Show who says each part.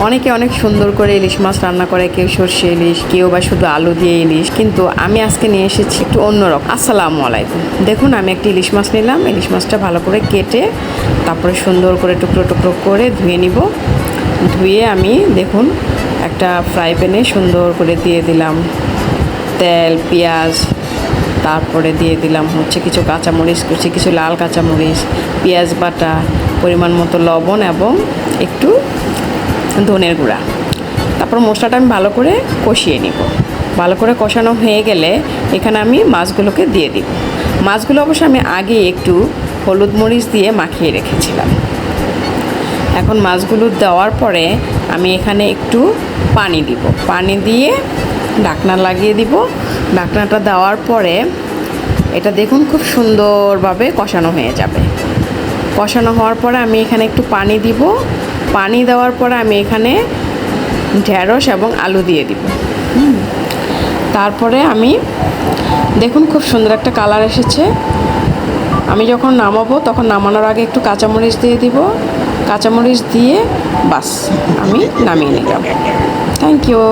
Speaker 1: অনেকে অনেক সুন্দর করে ইলিশ মাছ রান্না করে, কেউ সর্ষে ইলিশ, কেউ বা শুধু আলু দিয়ে ইলিশ, কিন্তু আমি আজকে নিয়ে এসেছি একটু অন্যরকম। আসসালামু আলাইকুম। দেখুন, আমি একটা ইলিশ মাছ নিলাম। ইলিশ মাছটা ভালো করে কেটে তারপরে সুন্দর করে টুকরো টুকরো করে ধুয়ে নিব। ধুয়ে আমি দেখুন একটা ফ্রাই প্যানে সুন্দর করে দিয়ে দিলাম তেল, পেঁয়াজ, তারপরে দিয়ে দিলাম হচ্ছে কিছু কাঁচামরিচ কুচি, কিছু লাল কাঁচামরিচ, পেঁয়াজ বাটা, পরিমাণ মতো লবণ এবং একটু ধনের গুঁড়া। তারপর মশলাটা আমি ভালো করে কষিয়ে নিব। ভালো করে কষানো হয়ে গেলে এখানে আমি মাছগুলোকে দিয়ে দিব। মাছগুলো অবশ্য আমি আগে একটু হলুদ মরিচ দিয়ে মাখিয়ে রেখেছিলাম। এখন মাছগুলো দেওয়ার পরে আমি এখানে একটু পানি দিব। পানি দিয়ে ঢাকনা লাগিয়ে দিব। ঢাকনাটা দেওয়ার পরে এটা দেখুন খুব সুন্দরভাবে কষানো হয়ে যাবে। কষানো হওয়ার পরে আমি এখানে একটু পানি দিব। পানি দেওয়ার পরে আমি এখানে ঢেঁড়স এবং আলু দিয়ে দিব। তারপরে আমি দেখুন খুব সুন্দর একটা কালার এসেছে। আমি যখন নামাবো তখন নামানোর আগে একটু কাঁচামরিচ দিয়ে দিব। কাঁচামরিচ দিয়ে বাস আমি নামিয়ে নিলাম। Thank you.